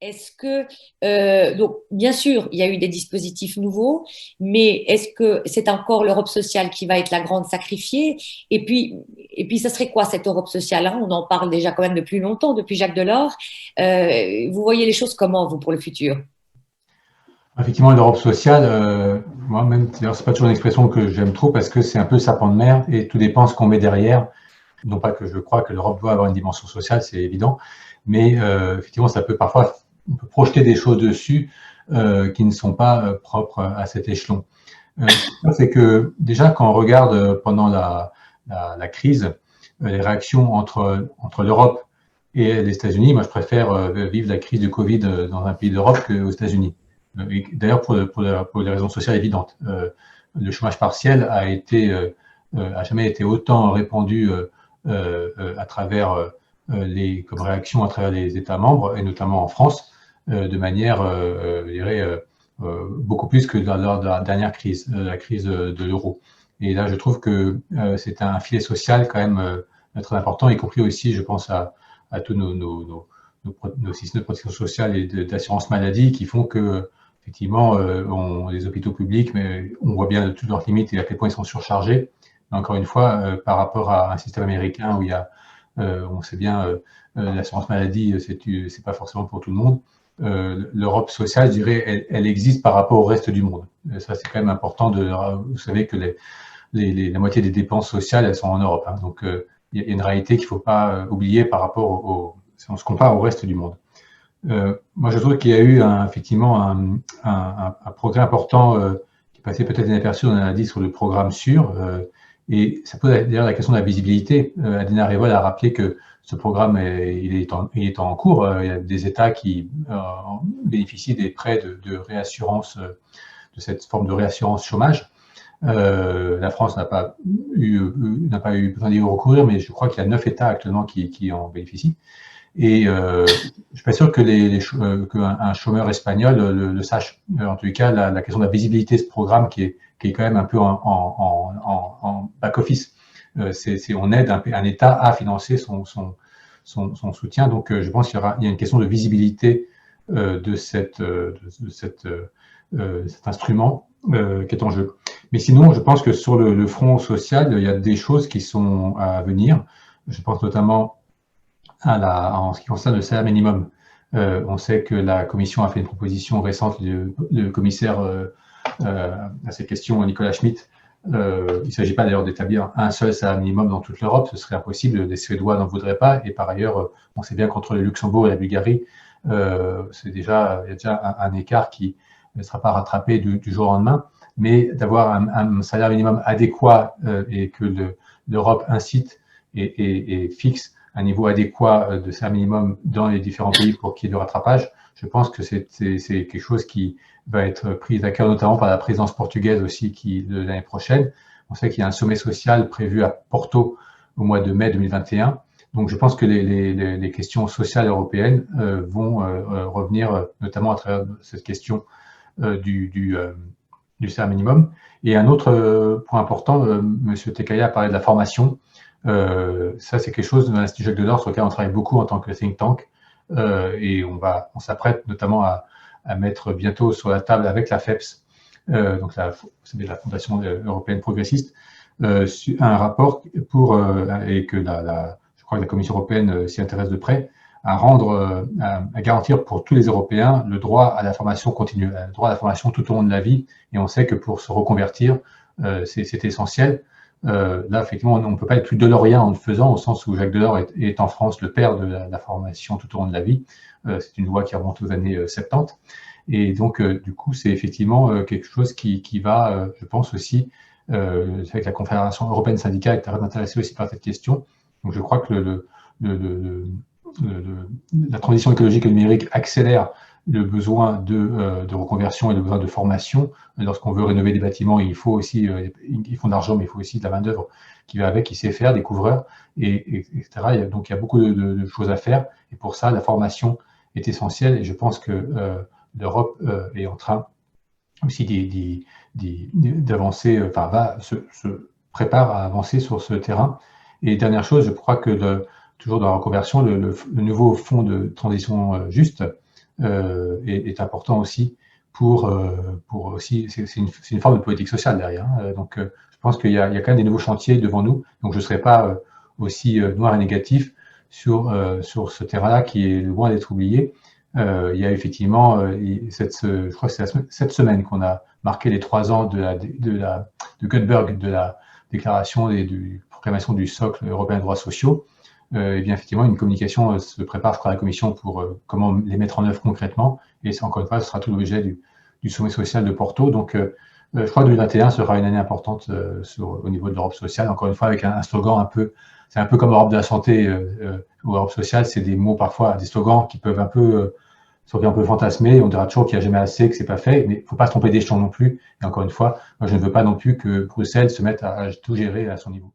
Est-ce que, donc, bien sûr, il y a eu des dispositifs nouveaux, mais est-ce que c'est encore l'Europe sociale qui va être la grande sacrifiée? Et puis, ça serait quoi cette Europe sociale, hein? On en parle déjà quand même depuis longtemps, depuis Jacques Delors. Vous voyez les choses comment, vous, pour le futur? Effectivement, l'Europe sociale, moi-même, d'ailleurs, c'est pas toujours une expression que j'aime trop parce que c'est un peu sapin de mer et tout dépend ce qu'on met derrière. Non pas que je crois que l'Europe doit avoir une dimension sociale, c'est évident, mais effectivement, ça peut parfois, on peut projeter des choses dessus qui ne sont pas propres à cet échelon. C'est que déjà, quand on regarde pendant la crise, les réactions entre l'Europe et les États-Unis, moi je préfère vivre la crise du Covid dans un pays d'Europe qu'aux États-Unis. D'ailleurs, pour des raisons sociales évidentes. Le chômage partiel a jamais été autant répandu à travers comme réaction à travers les États membres, et notamment en France, de manière, je dirais, beaucoup plus que lors de la dernière crise, la crise de l'euro. Et là, je trouve que c'est un filet social quand même très important, y compris aussi, je pense, à tous nos systèmes de protection sociale et d'assurance maladie qui font que, effectivement, les hôpitaux publics, mais on voit bien toutes leurs limites et à quel point ils sont surchargés. Mais encore une fois, par rapport à un système américain où il y a, on sait bien, l'assurance maladie, c'est pas forcément pour tout le monde. L'Europe sociale, je dirais, elle existe par rapport au reste du monde. Ça, c'est quand même important vous savez que la moitié des dépenses sociales, elles sont en Europe, hein. Donc, il y a une réalité qu'il ne faut pas oublier par rapport si on se compare au reste du monde. Moi, je trouve qu'il y a eu effectivement un progrès important qui passait peut-être inaperçu, on en a dit, sur le programme sûr. Et ça pose d'ailleurs la question de la visibilité. Adina Revol a rappelé que ce programme il est en cours. Il y a des États qui bénéficient des prêts de réassurance, de cette forme de réassurance chômage. La France n'a pas eu besoin d'y recourir, mais je crois qu'il y a 9 États actuellement qui en bénéficient. Et je suis pas sûr qu'un chômeur espagnol le sache. En tout cas, la question de la visibilité de ce programme qui est quand même un peu en back-office. On aide un État à financer son soutien. Donc, je pense qu'il y a une question de visibilité de cet instrument qui est en jeu. Mais sinon, je pense que sur le front social, il y a des choses qui sont à venir. Je pense notamment en ce qui concerne le salaire minimum. On sait que la Commission a fait une proposition récente, le commissaire à ces questions, Nicolas Schmitt. Il ne s'agit pas d'ailleurs d'établir un seul salaire minimum dans toute l'Europe, ce serait impossible, les Suédois n'en voudraient pas, et par ailleurs, on sait bien qu'entre le Luxembourg et la Bulgarie, il y a déjà un écart qui ne sera pas rattrapé du jour au lendemain, mais d'avoir un salaire minimum adéquat et que l'Europe incite et fixe un niveau adéquat de salaire minimum dans les différents pays pour qu'il y ait du rattrapage, je pense que c'est quelque chose qui va être pris à cœur, notamment par la présidence portugaise aussi de l'année prochaine. On sait qu'il y a un sommet social prévu à Porto au mois de mai 2021. Donc je pense que les questions sociales européennes vont revenir notamment à travers cette question du salaire minimum. Et un autre point important, M. Tekaya a parlé de la formation. Ça, c'est quelque chose dans l'Institut Jacques Delors sur lequel on travaille beaucoup en tant que think tank. Et on s'apprête notamment à mettre bientôt sur la table avec la FEPS, donc c'est la Fondation européenne progressiste, un rapport et que je crois que la Commission européenne s'y intéresse de près, à garantir pour tous les Européens le droit à la formation continue, le droit à la formation tout au long de la vie. Et on sait que pour se reconvertir, c'est essentiel. Là, effectivement, on ne peut pas être plus delorien en le faisant, au sens où Jacques Delors est en France le père de la formation tout au long de la vie. C'est une loi qui remonte aux années 70. Et donc, du coup, c'est effectivement quelque chose qui va, je pense aussi, avec la Confédération européenne syndicale, est intéressée aussi par cette question. Donc, je crois que la transition écologique et numérique accélère le besoin de reconversion et le besoin de formation. Lorsqu'on veut rénover des bâtiments, il faut de l'argent, mais il faut aussi de la main-d'œuvre qui va avec, qui sait faire, des couvreurs, etc. Donc il y a beaucoup de choses à faire. Et pour ça, la formation est essentielle. Et je pense que l'Europe est en train aussi d'avancer, se prépare à avancer sur ce terrain. Et dernière chose, je crois que toujours dans la reconversion, le nouveau fonds de transition juste est important aussi pour aussi, c'est une forme de politique sociale derrière. Hein. Donc, je pense qu'il y a quand même des nouveaux chantiers devant nous. Donc, je ne serai pas aussi noir et négatif sur ce terrain-là qui est loin d'être oublié. Il y a effectivement, je crois que c'est cette semaine qu'on a marqué les 3 ans de Göteborg, de la déclaration et de proclamation du socle européen des droits sociaux. Et bien effectivement, une communication se prépare, je crois, à la Commission pour comment les mettre en œuvre concrètement. Et encore une fois, ce sera tout l'objet du sommet social de Porto. Donc, je crois que 2021 sera une année importante au niveau de l'Europe sociale. Encore une fois, avec un slogan c'est un peu comme l'Europe de la santé ou l'Europe sociale, c'est des mots parfois, des slogans qui peuvent un peu fantasmer. On dira toujours qu'il n'y a jamais assez, que c'est pas fait, mais il ne faut pas se tromper d'échelon non plus. Et encore une fois, moi, je ne veux pas non plus que Bruxelles se mette à tout gérer à son niveau.